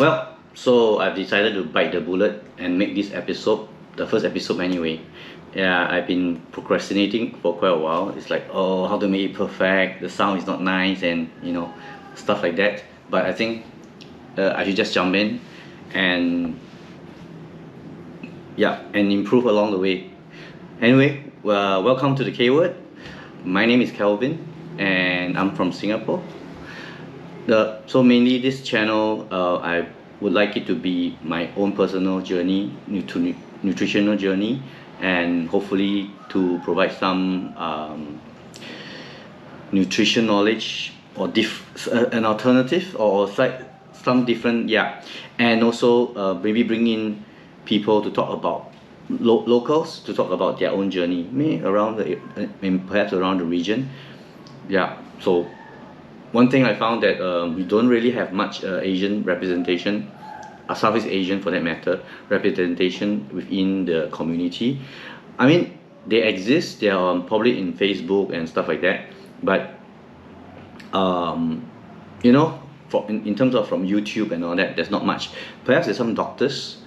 Well, so I've decided to bite the bullet and make this episode, the first episode anyway. Yeah, I've been procrastinating for quite a while. It's like, oh, how to make it perfect, the sound is not nice, and stuff like that. But I think I should just jump in and yeah, and improve along the way. Anyway, welcome to the K word. My name is Kelvin and I'm from Singapore. So mainly this channel, I would like it to be my own personal journey, nutritional journey, and hopefully to provide some nutrition knowledge or an alternative or some different, and also maybe bring in people to talk about locals to talk about their own journey, maybe around perhaps around the region. So one thing I found that we don't really have much Asian representation, Southeast Asian for that matter, representation within the community. I mean, they exist. They are probably in Facebook and stuff like that. But in terms of from YouTube and all that, there's not much. Perhaps there's some doctors,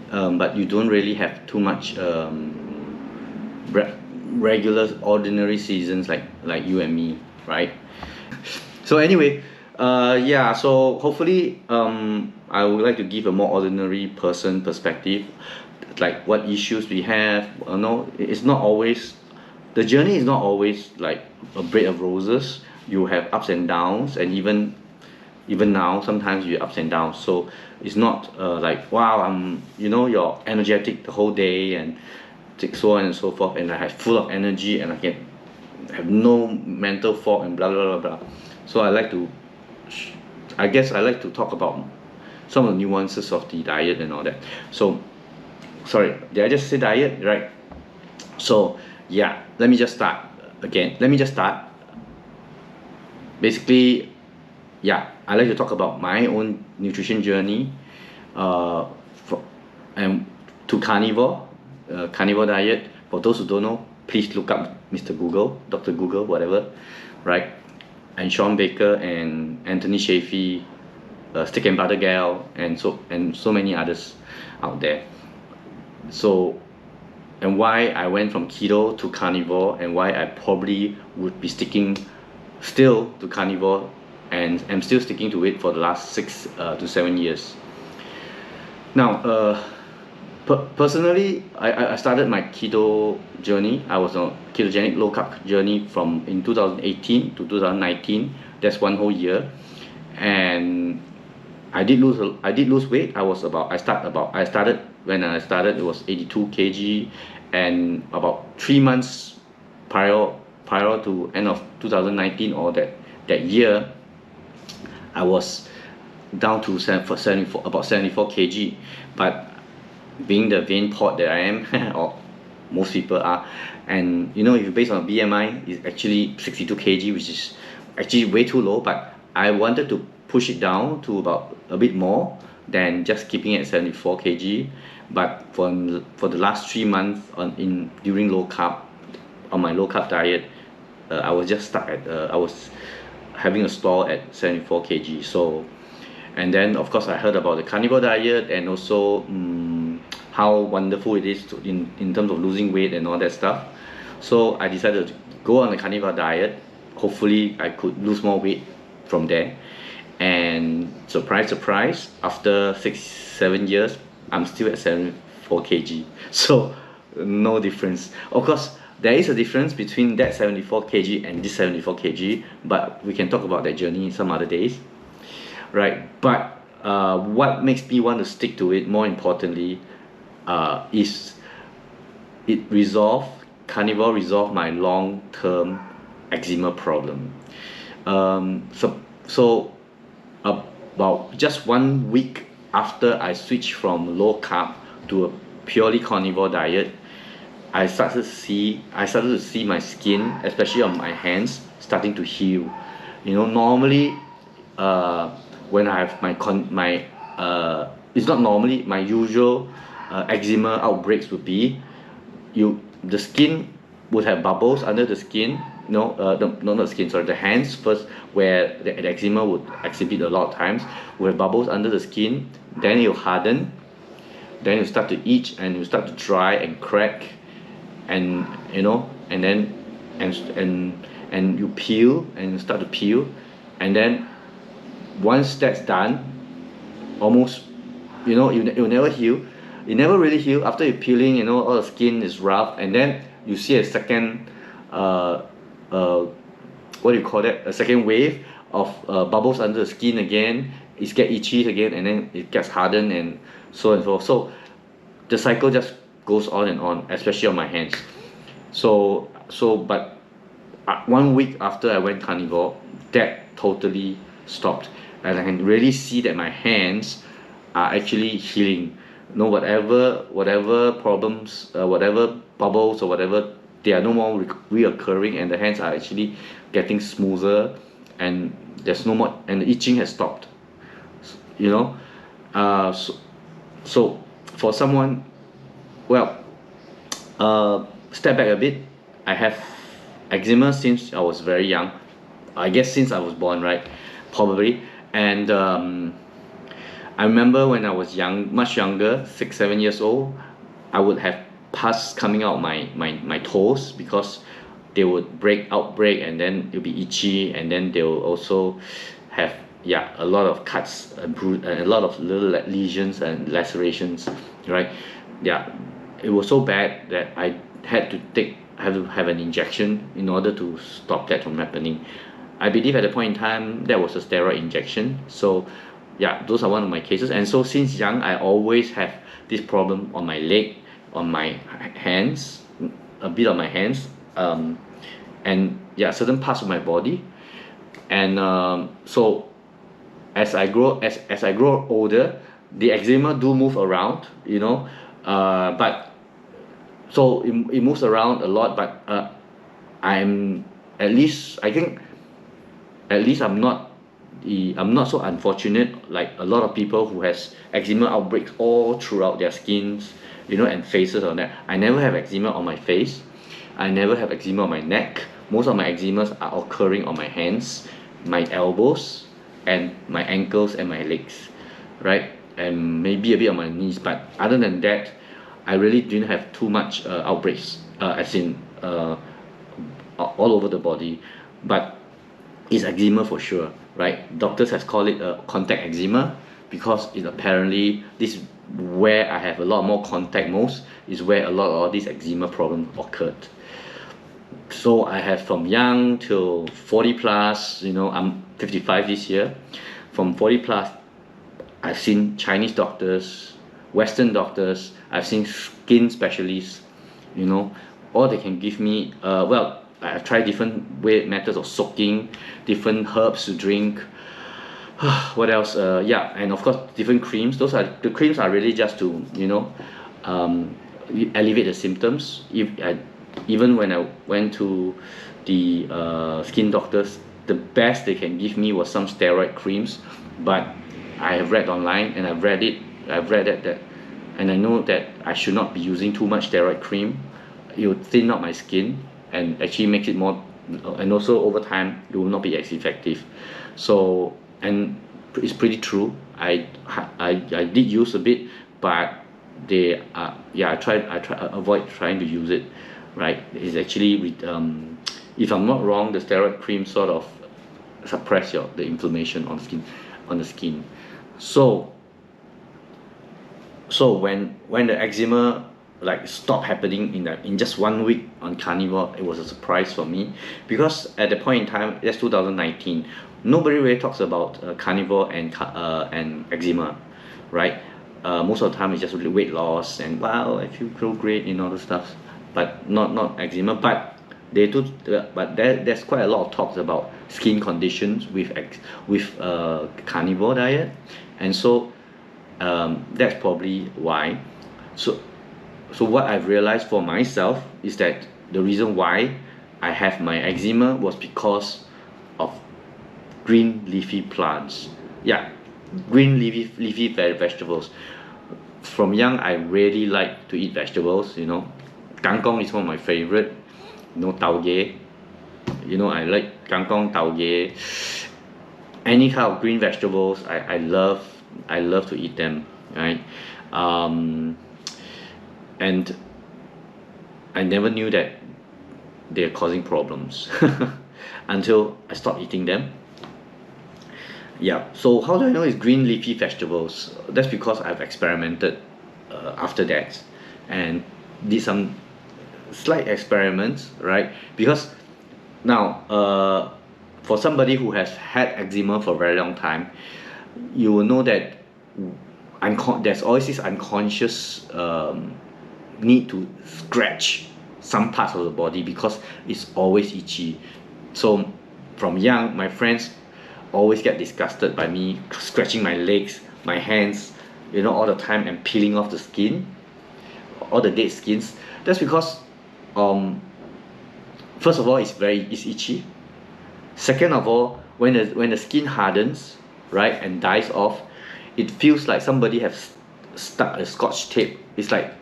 but you don't really have too much regular, ordinary citizens like you and me, right? So anyway, so hopefully I would like to give a more ordinary person perspective, like what issues we have. It's not always, the journey is not always like a bed of roses. You have ups and downs, and even now sometimes you have ups and downs. So it's not like, wow, you're energetic the whole day and so on and so forth, and I have full of energy and I can have no mental fog and blah blah blah blah. So I like to talk about some of the nuances of the diet and all that. So sorry, did I just say diet, right? So yeah, let me just start. Basically, I like to talk about my own nutrition journey and to carnivore diet. For those who don't know, please look up Mr. Google, Dr. Google, whatever, right? And Sean Baker and Anthony Shafee, Stick and Butter Gal, and so many others out there. So, and why I went from keto to carnivore, and why I probably would be sticking still to carnivore, and I'm still sticking to it for the last 6 to 7 years. Now, personally, I started my keto journey. I was on ketogenic low carb journey from in 2018 to 2019. That's 1 whole year, and I did lose weight. I started when I started, it was 82 kg, and about 3 months prior to end of 2019 or that year, I was down to about 74 kg. But being the vain pot that I am, or most people are, and if you base on BMI, it's actually 62 kg, which is actually way too low. But I wanted to push it down to about a bit more than just keeping it at 74 kg. But for the last 3 months during low carb, on my low carb diet, I was just stuck at I was having a stall at 74 kg. So, and then of course I heard about the carnivore diet, and also how wonderful it is in terms of losing weight and all that stuff. So I decided to go on a carnivore diet. Hopefully I could lose more weight from there. And surprise, after 6-7 years, I'm still at 74 kg. So no difference. Of course, there is a difference between that 74 kg and this 74 kg, but we can talk about that journey some other days, right? But what makes me want to stick to it, more importantly, is carnivore resolve my long-term eczema problem. So about just 1 week after I switched from low carb to a purely carnivore diet, I started to see my skin, especially on my hands, starting to heal. Normally when I have it's not normally, my usual eczema outbreaks would be the skin would have bubbles under the skin, no, not the skin, sorry, the hands first, where the eczema would exhibit a lot of times, with bubbles under the skin. Then it will harden, then you start to itch, and you start to dry and crack, and you know, and then and you peel, and you start to peel, and then once that's done, almost, you know, you'll never heal. It never really heal. After you peeling, you know, all the skin is rough, and then you see a second what do you call that, a second wave of bubbles under the skin again. It gets itchy again, and then it gets hardened, and so and so. So the cycle just goes on and on, especially on my hands. But 1 week after I went carnivore, that totally stopped, and I can really see that my hands are actually healing. No, whatever problems, whatever bubbles or whatever, they are no more reoccurring, and the hands are actually getting smoother, and there's no more, and the itching has stopped. You know, so for someone, well, step back a bit. I have eczema since I was very young. I guess since I was born, right? Probably. And I remember when I was much younger, 6-7 years old, I would have pus coming out my toes, because they would outbreak, and then it'll be itchy, and then they will also have, yeah, a lot of cuts and a lot of little lesions and lacerations, right? Yeah, it was so bad that I had to have an injection in order to stop that from happening. I believe at the point in time that was a steroid injection. So yeah, those are one of my cases. And so since young, I always have this problem on my leg, on my hands, a bit on my hands, and yeah, certain parts of my body. And so as I grow older, the eczema do move around, you know, but so it moves around a lot. But I think at least I'm not so unfortunate like a lot of people who has eczema outbreaks all throughout their skins, you know, and faces on that. I never have eczema on my face. I never have eczema on my neck. Most of my eczemas are occurring on my hands, my elbows, and my ankles and my legs, right? And maybe a bit on my knees. But other than that, I really didn't have too much outbreaks, as in all over the body. But it's eczema for sure, right? Doctors have called it a contact eczema, because it apparently this where I have a lot more contact, most is where a lot of all these eczema problems occurred. So I have from young till 40 plus, you know, I'm 55 this year. From 40 plus, I've seen Chinese doctors, Western doctors, I've seen skin specialists, you know. All they can give me, well, I've tried different methods of soaking, different herbs to drink. What else? Yeah, and of course different creams. The creams are really just to, you know, alleviate the symptoms. Even when I went to the skin doctors, the best they can give me was some steroid creams. But I have read online, and I've read that, and I know that I should not be using too much steroid cream. It will thin out my skin and actually makes it more, and also over time it will not be as effective. So, and it's pretty true. I did use a bit, but they yeah, I try avoid trying to use it, right? It's actually with if I'm not wrong, the steroid cream sort of suppress the inflammation on the skin. So when the eczema like stopped happening in just 1 week on carnivore, it was a surprise for me, because at the point in time, that's 2019, nobody really talks about carnivore and eczema, right? Most of the time it's just really weight loss and wow, I feel great and all the stuff, but not eczema. But they do, but there's quite a lot of talks about skin conditions with carnivore diet, and so that's probably why. So what I've realized for myself is that the reason why I have my eczema was because of green leafy plants. Yeah, green leafy vegetables. From young, I really like to eat vegetables, you know. Kangkong is one of my favorite, you know, tauge, You know, I like kangkong, tauge, any kind of green vegetables. I love to eat them, right? And I never knew that they're causing problems until I stopped eating them. Yeah, so how do I know it's green leafy vegetables? That's because I've experimented after that and did some slight experiments, right? Because now, for somebody who has had eczema for a very long time, you will know that there's always this unconscious need to scratch some parts of the body because it's always itchy. So from young, my friends always get disgusted by me scratching my legs, my hands, you know, all the time, and peeling off the skin, all the dead skins. That's because first of all, it's itchy. Second of all, when the skin hardens, right, and dies off, it feels like somebody has stuck a scotch tape. It's like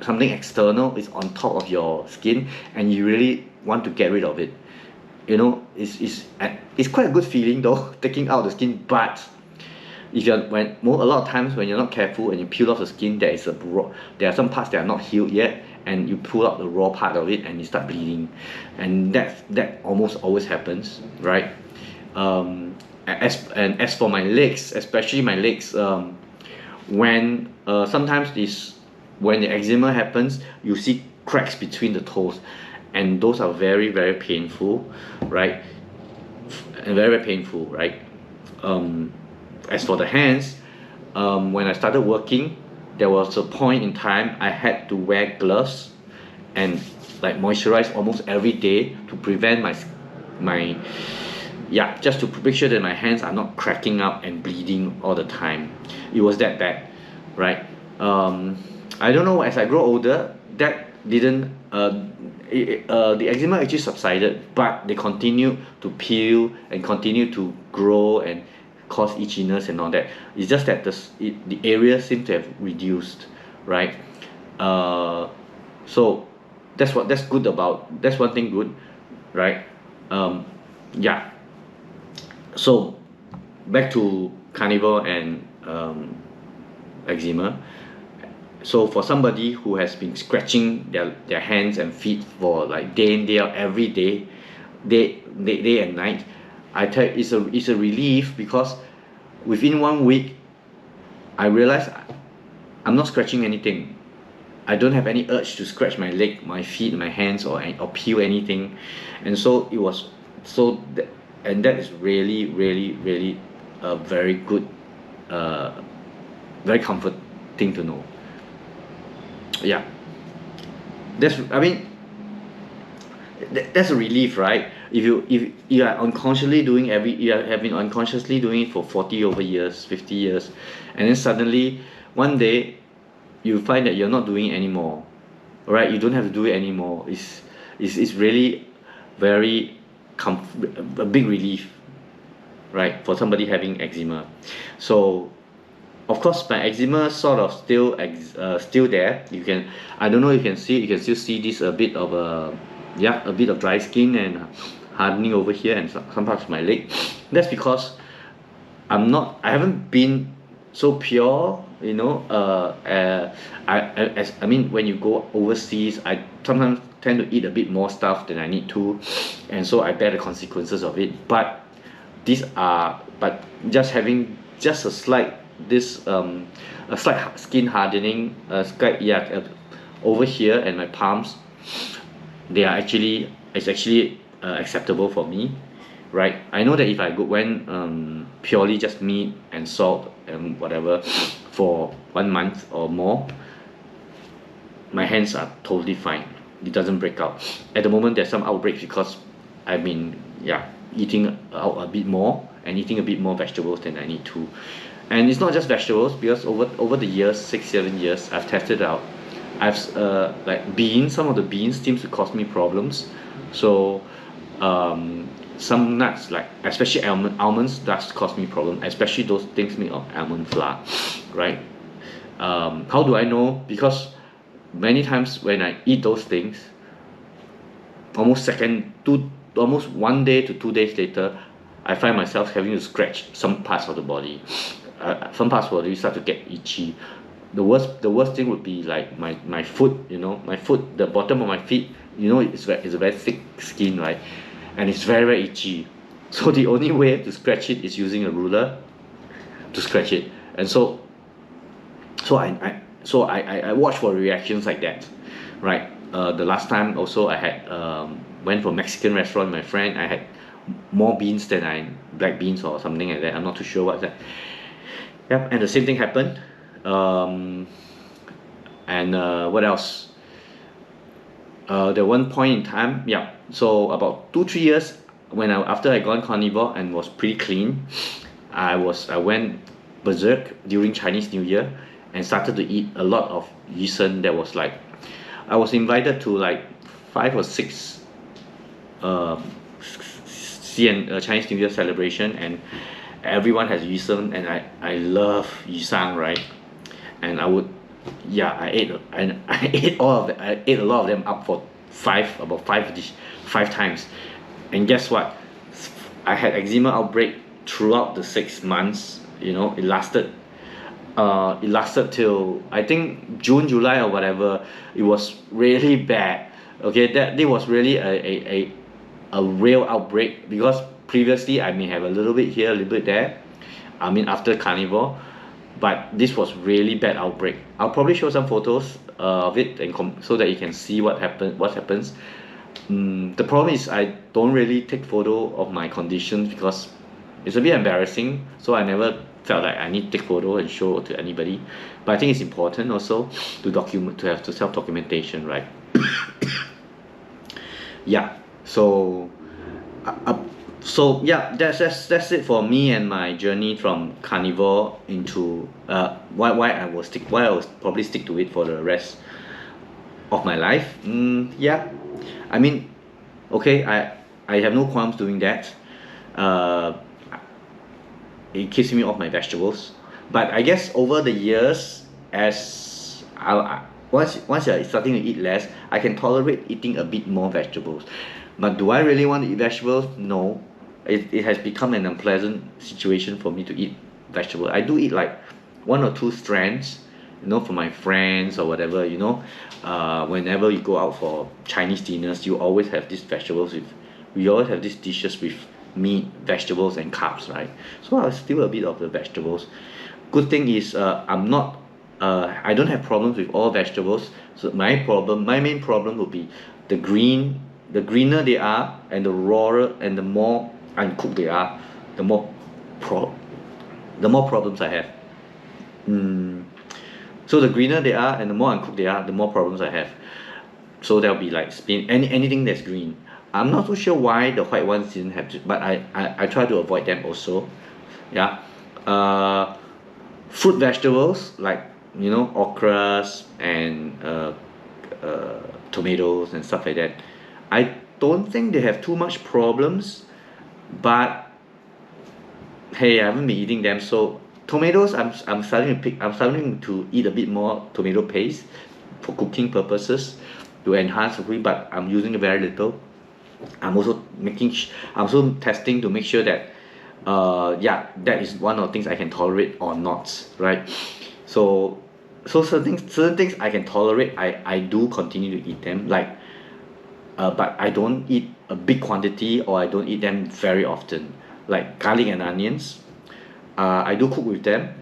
something external is on top of your skin, and you really want to get rid of it. You know, it's quite a good feeling though, taking out the skin. But if you're a lot of times when you're not careful and you peel off the skin, there are some parts that are not healed yet, and you pull out the raw part of it and you start bleeding, and that almost always happens, right? As for my legs, especially my legs, when when the eczema happens, you see cracks between the toes, and those are very, very painful, right? And very, very painful, right? As for the hands, when I started working, there was a point in time I had to wear gloves and like moisturize almost every day to prevent just to make sure that my hands are not cracking up and bleeding all the time. It was that bad, right? I don't know, as I grow older, that didn't the eczema actually subsided, but they continue to peel and continue to grow and cause itchiness and all that. It's just that the area seems to have reduced, right? So that's one thing good, right? Yeah. So back to carnivore and eczema. So for somebody who has been scratching their hands and feet for like day in day out every day, day and night, I tell you, it's a relief, because within 1 week I realized I'm not scratching anything. I don't have any urge to scratch my leg, my feet, my hands, or peel anything. And so it was and that is really, really, really a very good, very comforting to know. Yeah, that's a relief, right? If you are unconsciously doing you have been unconsciously doing it for 40 over years, 50 years, and then suddenly one day you find that you're not doing it anymore, right? You don't have to do it anymore. It's really very a big relief, right, for somebody having eczema. So of course my eczema sort of still there. I don't know if you can see, you can still see this a bit of dry skin and hardening over here and some parts of my leg. That's because I haven't been so pure, you know. I mean, when you go overseas, I sometimes tend to eat a bit more stuff than I need to, and so I bear the consequences of it. But just having just a slight skin hardening, over here and my palms, it's actually acceptable for me, right? I know that if I went purely just meat and salt and whatever for 1 month or more, my hands are totally fine. It doesn't break out. At the moment there's some outbreaks because I've been eating out a bit more and eating a bit more vegetables than I need to. And it's not just vegetables, because over the years, 6-7 years, I've tested out. I've like beans. Some of the beans seems to cause me problems. So some nuts, like especially almonds, does cause me problem, especially those things made of almond flour, right? How do I know? Because many times when I eat those things, almost almost 1 day to 2 days later, I find myself having to scratch some parts of the body. Some parts of the body start to get itchy. The worst thing would be like my foot, you know, my foot, the bottom of my feet, you know, it's a very thick skin, right? And it's very, very itchy. So the only way to scratch it is using a ruler to scratch it. And so I watch for reactions like that, right? The last time also I had went for Mexican restaurant with my friend. I had more beans than black beans or something like that. I'm not too sure what's that. Yep, and the same thing happened. What else? There one point in time, yeah. So about 2-3 years after I gone carnivore and was pretty clean, I went berserk during Chinese New Year and started to eat a lot of yusen. That was like, I was invited to like 5 or 6 Chinese New Year celebration, and everyone has yusen, and I love yusang, right? And I ate all of them. I ate a lot of them up for about five times. And guess what? I had eczema outbreak throughout the 6 months. You know, it lasted till I think June, July or whatever. It was really bad. Okay, that was really a real outbreak, because previously I may have a little bit here, a little bit there. I mean, after carnivore, but this was really bad outbreak. I'll probably show some photos of it so that you can see what happens. The problem is I don't really take photo of my conditions because it's a bit embarrassing, so I never felt like I need to take photo and show to anybody. But I think it's important also to have the self-documentation, right? Yeah, so yeah, that's it for me and my journey from carnivore into why I will probably stick to it for the rest of my life. Yeah, I mean, okay, I have no qualms doing that. It keeps me off my vegetables, but I guess over the years, as once you're starting to eat less, I can tolerate eating a bit more vegetables. But do I really want to eat vegetables? No. It has become an unpleasant situation for me to eat vegetables. I do eat like 1 or 2 strands, you know, for my friends or whatever, you know. Whenever you go out for Chinese dinners, you always have these we always have these dishes with meat, vegetables and carbs, right? So I'll steal a bit of the vegetables. Good thing is I don't have problems with all vegetables. So my main problem would be the greener they are, and the rawer and the more uncooked they are, the more problems I have. So the greener they are and the more uncooked they are, the more problems I have. So there'll be like anything that's green. I'm not too sure why the white ones didn't have to, but I try to avoid them also. Yeah. Fruit vegetables like, you know, okras and tomatoes and stuff like that, I don't think they have too much problems. But hey, I haven't been eating them. So tomatoes, I'm starting to eat a bit more tomato paste for cooking purposes to enhance the cooking, but I'm using very little. I'm also testing to make sure that yeah, that is one of the things I can tolerate or not, right? So certain things I can tolerate, I do continue to eat them, like but I don't eat a big quantity, or I don't eat them very often. Like garlic and onions, I do cook with them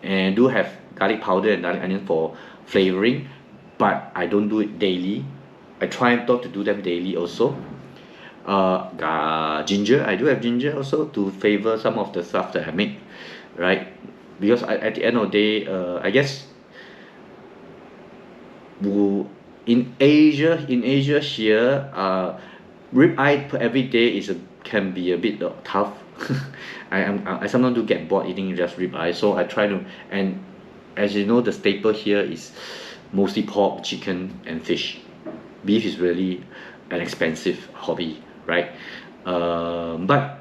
and do have garlic powder and garlic onion for flavoring, but I don't do it daily. I try not to do them daily also. Ginger, I do have ginger also to flavor some of the stuff that I make, right? Because at the end of the day, I guess in Asia here, ribeye every day can be a bit tough. I sometimes do get bored eating just ribeye, so I try to, and as you know, the staple here is mostly pork, chicken and fish. Beef is really an expensive hobby, right? But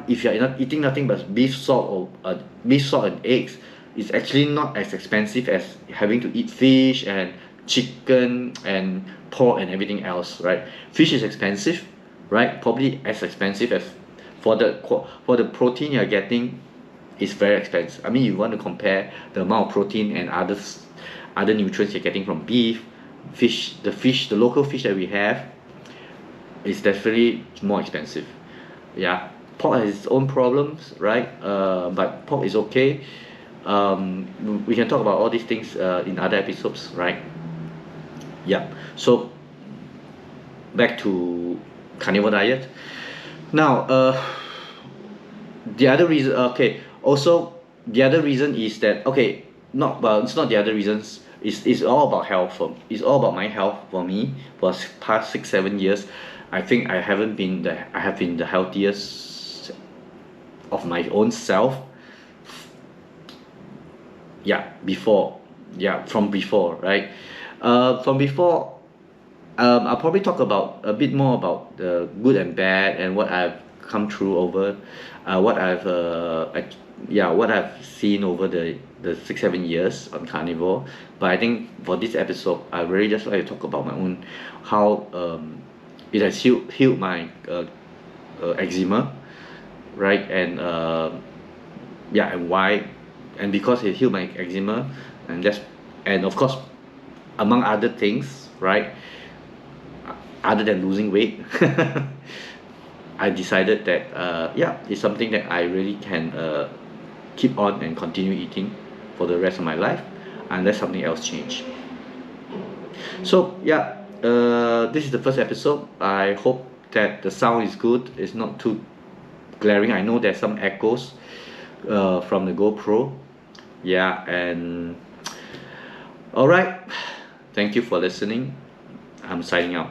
if you're not eating nothing but beef, salt and eggs, it's actually not as expensive as having to eat fish and chicken and pork and everything else, right? Fish is expensive, right? Probably as expensive as for the protein you're getting. Is very expensive. I mean, you want to compare the amount of protein and other nutrients you're getting from beef, fish, the local fish that we have is definitely more expensive. Yeah, pork has its own problems, right? But pork is okay. We can talk about all these things in other episodes, right? Yeah. So back to carnivore diet. Now, the other reason, okay, also the other reason is that, okay, not, well, it's not the other reasons, it's all about health. It's all about my health. For me, for past 6 7 years, I think I have been the healthiest of my own self. Yeah, before, yeah, from before, right? From before, I'll probably talk about a bit more about the good and bad and what I've come through over, what I've seen over the 6 7 years on carnivore. But I think for this episode, I really just like to talk about my own, how it has healed my eczema, right? And yeah, and why, and because it healed my eczema, and that's, and of course, among other things, right? Other than losing weight, I decided that yeah, it's something that I really can keep on and continue eating for the rest of my life unless something else change. So yeah, this is the first episode. I hope that the sound is good. It's not too glaring. I know there's some echoes from the GoPro. Yeah, and all right. Thank you for listening. I'm signing out.